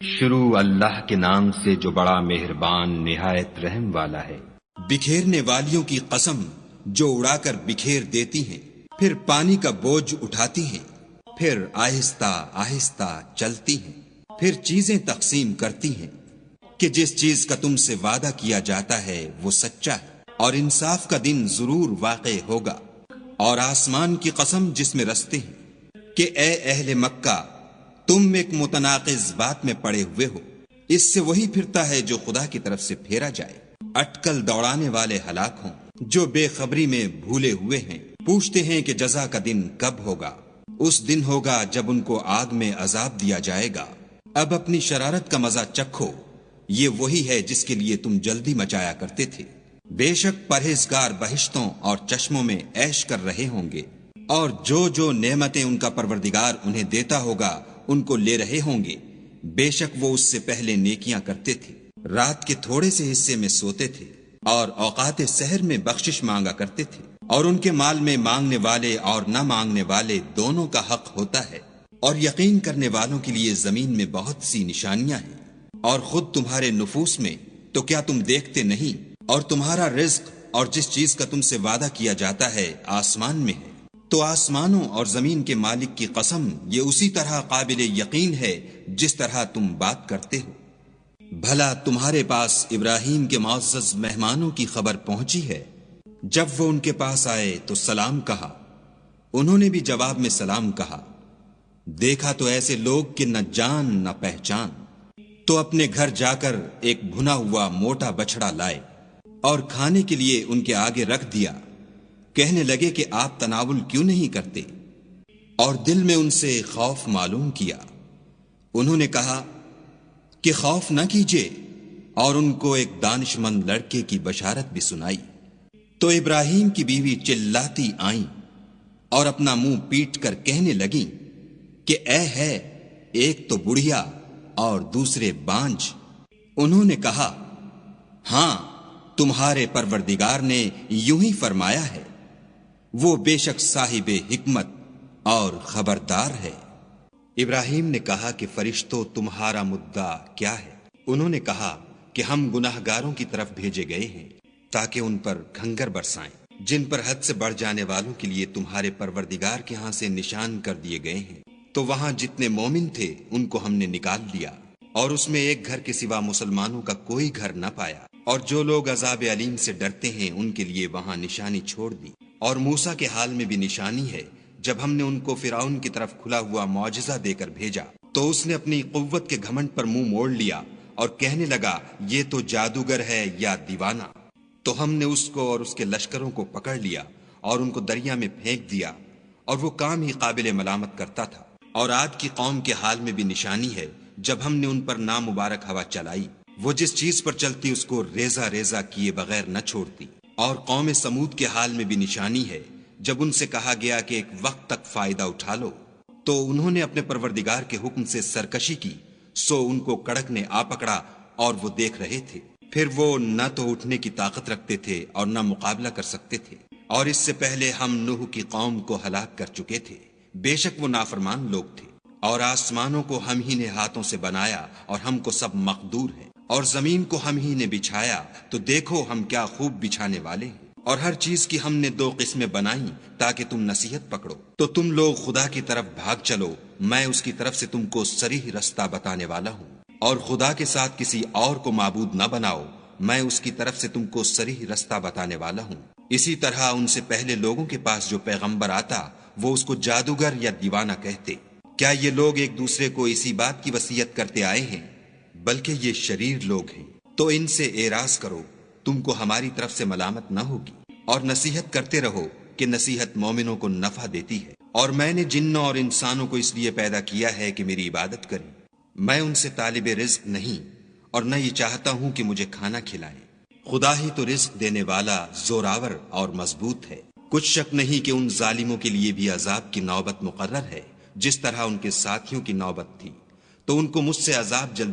شروع اللہ کے نام سے جو بڑا مہربان نہایت رحم والا ہے۔ بکھیرنے والیوں کی قسم جو اڑا کر بکھیر دیتی ہیں، پھر پانی کا بوجھ اٹھاتی ہیں، پھر آہستہ آہستہ چلتی ہیں، پھر چیزیں تقسیم کرتی ہیں کہ جس چیز کا تم سے وعدہ کیا جاتا ہے وہ سچا ہے اور انصاف کا دن ضرور واقع ہوگا۔ اور آسمان کی قسم جس میں رستے ہیں کہ اے اہل مکہ، تم ایک متناقض بات میں پڑے ہوئے ہو، اس سے وہی پھرتا ہے جو خدا کی طرف سے پھیرا جائے۔ اٹکل دوڑانے والے ہلاک ہوں جو بے خبری میں بھولے ہوئے ہیں، پوچھتے ہیں کہ جزا کا دن کب ہوگا۔ اس دن ہوگا جب ان کو آگ میں عذاب دیا جائے گا۔ اب اپنی شرارت کا مزہ چکھو، یہ وہی ہے جس کے لیے تم جلدی مچایا کرتے تھے۔ بے شک پرہیزگار بہشتوں اور چشموں میں عیش کر رہے ہوں گے، اور جو نعمتیں ان کا پروردگار انہیں دیتا ہوگا ان کو لے رہے ہوں گے۔ بے شک وہ اس سے پہلے نیکیاں کرتے تھے، رات کے تھوڑے سے حصے میں سوتے تھے اور اوقات سحر میں بخشش مانگا کرتے تھے، اور ان کے مال میں مانگنے والے اور نہ مانگنے والے دونوں کا حق ہوتا ہے۔ اور یقین کرنے والوں کے لیے زمین میں بہت سی نشانیاں ہیں، اور خود تمہارے نفوس میں تو کیا تم دیکھتے نہیں؟ اور تمہارا رزق اور جس چیز کا تم سے وعدہ کیا جاتا ہے آسمان میں ہے، تو آسمانوں اور زمین کے مالک کی قسم یہ اسی طرح قابل یقین ہے جس طرح تم بات کرتے ہو۔ بھلا تمہارے پاس ابراہیم کے معزز مہمانوں کی خبر پہنچی ہے؟ جب وہ ان کے پاس آئے تو سلام کہا، انہوں نے بھی جواب میں سلام کہا۔ دیکھا تو ایسے لوگ کہ نہ جان نہ پہچان، تو اپنے گھر جا کر ایک بھنا ہوا موٹا بچڑا لائے اور کھانے کے لیے ان کے آگے رکھ دیا۔ کہنے لگے کہ آپ تناول کیوں نہیں کرتے؟ اور دل میں ان سے خوف معلوم کیا۔ انہوں نے کہا کہ خوف نہ کیجیے، اور ان کو ایک دانش مند لڑکے کی بشارت بھی سنائی۔ تو ابراہیم کی بیوی چلاتی آئیں اور اپنا منہ پیٹ کر کہنے لگیں کہ اے ہے، ایک تو بڑھیا اور دوسرے بانج۔ انہوں نے کہا ہاں، تمہارے پروردگار نے یوں ہی فرمایا ہے، وہ بے شک صاحب حکمت اور خبردار ہے۔ ابراہیم نے کہا کہ فرشتوں، تمہارا مدعا کیا ہے؟ انہوں نے کہا کہ ہم گناہگاروں کی طرف بھیجے گئے ہیں تاکہ ان پر کھنگر برسائیں، جن پر حد سے بڑھ جانے والوں کے لیے تمہارے پروردگار کے ہاں سے نشان کر دیے گئے ہیں۔ تو وہاں جتنے مومن تھے ان کو ہم نے نکال لیا، اور اس میں ایک گھر کے سوا مسلمانوں کا کوئی گھر نہ پایا۔ اور جو لوگ عذاب علیم سے ڈرتے ہیں ان کے لیے وہاں نشانی چھوڑ دی۔ اور موسیٰ کے حال میں بھی نشانی ہے، جب ہم نے ان کو فرعون کی طرف کھلا ہوا معجزہ دے کر بھیجا تو اس نے اپنی قوت کے گھمنڈ پر منہ موڑ لیا اور کہنے لگا یہ تو جادوگر ہے یا دیوانہ۔ تو ہم نے اس کو اور اس کے لشکروں کو پکڑ لیا اور ان کو دریا میں پھینک دیا، اور وہ کام ہی قابل ملامت کرتا تھا۔ اور عاد کی قوم کے حال میں بھی نشانی ہے، جب ہم نے ان پر نامبارک ہوا چلائی، وہ جس چیز پر چلتی اس کو ریزہ ریزہ کیے بغیر نہ چھوڑتی۔ اور قوم سمود کے حال میں بھی نشانی ہے، جب ان سے کہا گیا کہ ایک وقت تک فائدہ اٹھا لو، تو انہوں نے اپنے پروردگار کے حکم سے سرکشی کی، سو ان کو کڑک نے آ پکڑا اور وہ دیکھ رہے تھے۔ پھر وہ نہ تو اٹھنے کی طاقت رکھتے تھے اور نہ مقابلہ کر سکتے تھے۔ اور اس سے پہلے ہم نوح کی قوم کو ہلاک کر چکے تھے، بے شک وہ نافرمان لوگ تھے۔ اور آسمانوں کو ہم ہی نے ہاتھوں سے بنایا اور ہم کو سب مقدور ہے، اور زمین کو ہم ہی نے بچھایا، تو دیکھو ہم کیا خوب بچھانے والے ہیں۔ اور ہر چیز کی ہم نے دو قسمیں بنائیں تاکہ تم نصیحت پکڑو۔ تو تم لوگ خدا کی طرف بھاگ چلو، میں اس کی طرف سے تم کو صریح رستہ بتانے والا ہوں۔ اور خدا کے ساتھ کسی اور کو معبود نہ بناؤ، میں اس کی طرف سے تم کو صریح رستہ بتانے والا ہوں۔ اسی طرح ان سے پہلے لوگوں کے پاس جو پیغمبر آتا وہ اس کو جادوگر یا دیوانہ کہتے۔ کیا یہ لوگ ایک دوسرے کو اسی بات کی وصیت کرتے آئے ہیں؟ بلکہ یہ شریر لوگ ہیں۔ تو ان سے اعراض کرو، تم کو ہماری طرف سے ملامت نہ ہوگی، اور نصیحت کرتے رہو کہ نصیحت مومنوں کو نفع دیتی ہے۔ اور میں نے جنوں اور انسانوں کو اس لیے پیدا کیا ہے کہ میری عبادت کریں۔ میں ان سے طالب رزق نہیں، اور نہ یہ چاہتا ہوں کہ مجھے کھانا کھلائیں۔ خدا ہی تو رزق دینے والا، زوراور اور مضبوط ہے۔ کچھ شک نہیں کہ ان ظالموں کے لیے بھی عذاب کی نوبت مقرر ہے، جس طرح ان کے ساتھیوں کی نوبت تھی۔ تو ان کو مجھ سے عذاب جلد